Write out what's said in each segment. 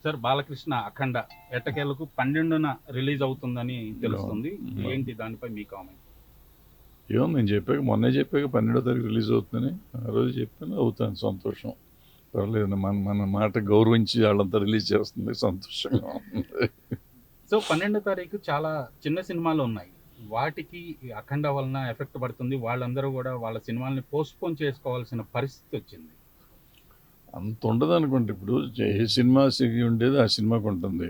Sir Balakrishna అఖండ ఎట్టకేలకు 12న release అవుతుందని తెలుస్తుంది. ఏంటి దానిపై మీ కామెంట్? ఏమో నేను చెప్పాక మొన్నే చెప్పాక 12వ తారీఖు రిలీజ్ అవుతుందని ఆ రోజు చెప్పాను. అవుతాను, సంతోషం, పర్లేదు. మన మాట గౌరవించి వాళ్ళంతా రిలీజ్ చేస్తుంది, సంతోషంగా ఉంది. సో 12వ తారీఖు చాలా చిన్న సినిమాలు ఉన్నాయి, వాటికి ఈ అఖండ వలన ఎఫెక్ట్ పడుతుంది. వాళ్ళందరూ కూడా వాళ్ళ సినిమాల్ని పోస్ట్పోన్ చేసుకోవాల్సిన పరిస్థితి వచ్చింది. అంత ఉండదు అనుకోండి. ఇప్పుడు ఏ సినిమా ఉండేది ఆ సినిమాకు ఉంటుంది.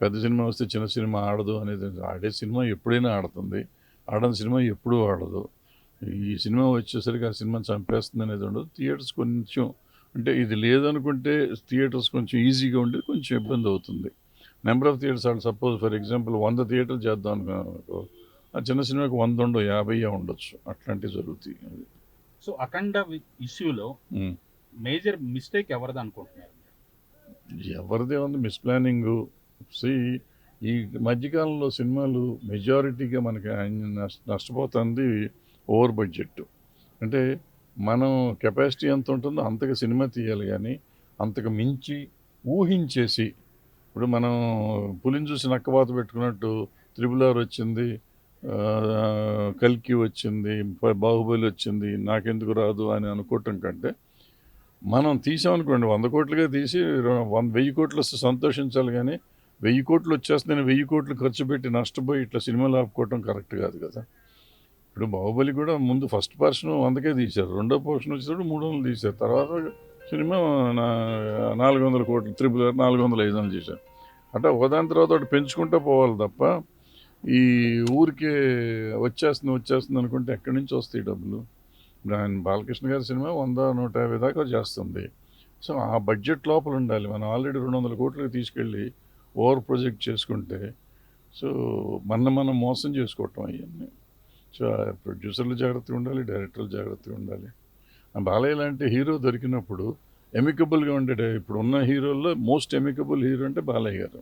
పెద్ద సినిమా వస్తే చిన్న సినిమా ఆడదు అనేది, ఆడే సినిమా ఎప్పుడైనా ఆడుతుంది, ఆడని సినిమా ఎప్పుడూ ఆడదు. ఈ సినిమా వచ్చేసరికి ఆ సినిమా చంపేస్తుంది అనేది ఉండదు. థియేటర్స్ కొంచెం అంటే ఇది లేదనుకుంటే థియేటర్స్ కొంచెం ఈజీగా ఉండి కొంచెం ఇబ్బంది అవుతుంది. నెంబర్ ఆఫ్ థియేటర్స్ వాళ్ళు సపోజ్ ఫర్ ఎగ్జాంపుల్ 100 థియేటర్లు చేద్దాం అనుకో, ఆ చిన్న సినిమాకి 100 ఉండవు, 50 ఉండొచ్చు, అట్లాంటివి జరుగుతాయి. సో అఖండ ఇష్యూలో మేజర్ మిస్టేక్ ఎవరిది అనుకుంటున్నారు? ఎవరిదే ఉంది మిస్ప్లానింగ్. ఈ మధ్యకాలంలో సినిమాలు మెజారిటీగా మనకి నష్టపోతుంది ఓవర్ బడ్జెట్. అంటే మనం కెపాసిటీ ఎంత ఉంటుందో అంతగా సినిమా తీయాలి, కానీ అంతకు మించి ఊహించేసి, ఇప్పుడు మనం పులిని చూసి నక్కవాత పెట్టుకున్నట్టు RRR వచ్చింది, కల్కి వచ్చింది, బాహుబలి వచ్చింది, నాకెందుకు రాదు అని అనుకోవటం కంటే, మనం తీసామనుకోండి 100 కోట్లుగా తీసి 1000 కోట్లు వస్తే సంతోషించాలి, కానీ 1000 కోట్లు వచ్చేస్తుందని 1000 కోట్లు ఖర్చు పెట్టి నష్టపోయి ఇట్లా సినిమాలు ఆపుకోవటం కరెక్ట్ కాదు కదా. ఇప్పుడు బాహుబలి కూడా ముందు ఫస్ట్ పోర్షన్ 100కే తీశారు, రెండో పోర్షన్ వచ్చేటప్పుడు 300 తీశారు, తర్వాత సినిమా 400 కోట్లు, RRR 400, 500 చేశారు. అట్లా ఒకదాని తర్వాత ఒకటి పెంచుకుంటూ పోవాలి తప్ప ఈ ఊరికే వచ్చేస్తుంది అనుకుంటే ఎక్కడి నుంచి వస్తాయి డబ్బులు. ఆయన బాలకృష్ణ గారి సినిమా 100, 150 దాకా చేస్తుంది. సో ఆ బడ్జెట్ లోపల ఉండాలి. మనం ఆల్రెడీ 200 కోట్లకి తీసుకెళ్ళి ఓవర్ ప్రొజెక్ట్ చేసుకుంటే, సో మనం మోసం చేసుకోవటం అవన్నీ. సో ప్రొడ్యూసర్లు జాగ్రత్తగా ఉండాలి, డైరెక్టర్లు జాగ్రత్తగా ఉండాలి. బాలయ్య లాంటి హీరో దొరికినప్పుడు ఎమికబుల్గా ఉండే, ఇప్పుడు ఉన్న హీరోల్లో మోస్ట్ ఎమికబుల్ హీరో అంటే బాలయ్య గారు.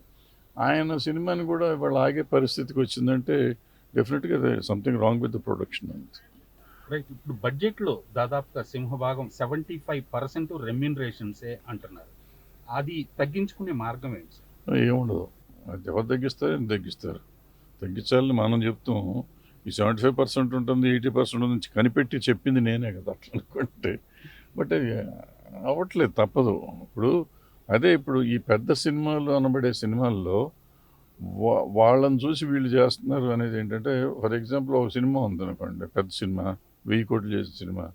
ఆయన సినిమాని కూడా ఇవాళ ఆగే పరిస్థితికి వచ్చిందంటే డెఫినెట్గా something wrong with the production. Right. ఇప్పుడు బడ్జెట్లో దాదాపుగా సింహభాగం 75% రెమ్యూనరేషన్సే అంటున్నారు. అది తగ్గించుకునే మార్గం ఏంటి సార్? ఏముండదు, అది ఎవరు తగ్గిస్తారు. తగ్గించాలని మనం చెప్తాం. ఈ 75% ఉంటుంది, 80% నుంచి కనిపెట్టి చెప్పింది నేనే కదా అట్లా అనుకుంటే. బట్ అవ్వట్లేదు, తప్పదు. ఇప్పుడు ఈ పెద్ద సినిమాలు అనబడే సినిమాల్లో వాళ్ళని చూసి వీళ్ళు చేస్తున్నారు అనేది ఏంటంటే, ఫర్ ఎగ్జాంపుల్ ఒక సినిమా ఉందనుకోండి, పెద్ద సినిమా 1000 కోట్లు చేసిన సినిమా,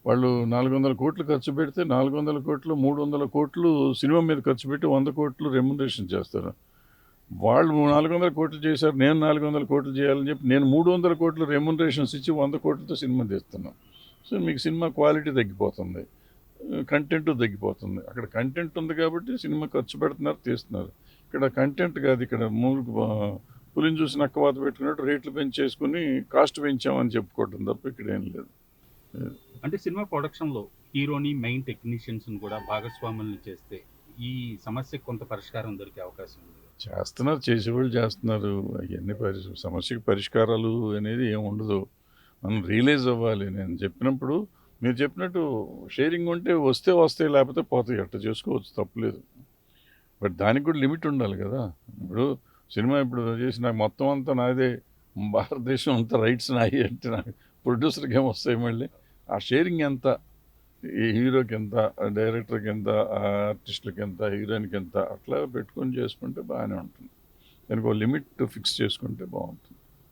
వాళ్ళు 400 కోట్లు ఖర్చు పెడితే 400 కోట్లు 300 కోట్లు సినిమా మీద ఖర్చు పెట్టి 100 కోట్లు రెమ్యునరేషన్ చేస్తారు. వాళ్ళు 400 కోట్లు చేశారు, నేను 400 కోట్లు చేయాలని చెప్పి నేను 300 కోట్లు రెమ్యునరేషన్స్ ఇచ్చి 100 కోట్లతో సినిమా తీస్తున్నాను. సో మీకు సినిమా క్వాలిటీ తగ్గిపోతుంది, కంటెంట్ తగ్గిపోతుంది. అక్కడ కంటెంట్ ఉంది కాబట్టి సినిమా ఖర్చు పెడుతున్నారు, తీస్తున్నారు. ఇక్కడ కంటెంట్ కాదు, ఇక్కడ పులిని చూసి నక్కవాత పెట్టుకున్నట్టు రేట్లు పెంచేసుకుని కాస్ట్ పెంచామని చెప్పుకోవటం తప్ప ఇక్కడ ఏం లేదు. అంటే సినిమా ప్రొడక్షన్లో హీరోని, మెయిన్ టెక్నీషియన్స్ని కూడా భాగస్వాముల్ని చేస్తే ఈ సమస్యకు కొంత పరిష్కారం దొరికే అవకాశం ఉంది. చేస్తున్నారు, చేసేవాళ్ళు చేస్తున్నారు. అవన్నీ సమస్యకి పరిష్కారాలు అనేది ఏమి ఉండదు. మనం రియలైజ్ అవ్వాలి. నేను చెప్పినప్పుడు మీరు చెప్పినట్టు షేరింగ్ ఉంటే వస్తాయి, లేకపోతే పోతాయి, అట్లా చేసుకోవచ్చు, తప్పులేదు. బట్ దానికి కూడా లిమిట్ ఉండాలి కదా. ఇప్పుడు సినిమా చేసి నాకు మొత్తం అంతా నాదే, భారతదేశం అంతా రైట్స్ నాయి అంటే నాకు ప్రొడ్యూసర్కి ఏమొస్తాయి మళ్ళీ? ఆ షేరింగ్ ఎంత, ఈ హీరోకి ఎంత, డైరెక్టర్కి ఎంత, ఆర్టిస్టులకి ఎంత, హీరోయిన్కి ఎంత, అట్లా పెట్టుకొని చేసుకుంటే బాగానే ఉంటుంది. దానికి ఒక లిమిట్ ఫిక్స్ చేసుకుంటే బాగుంటుంది.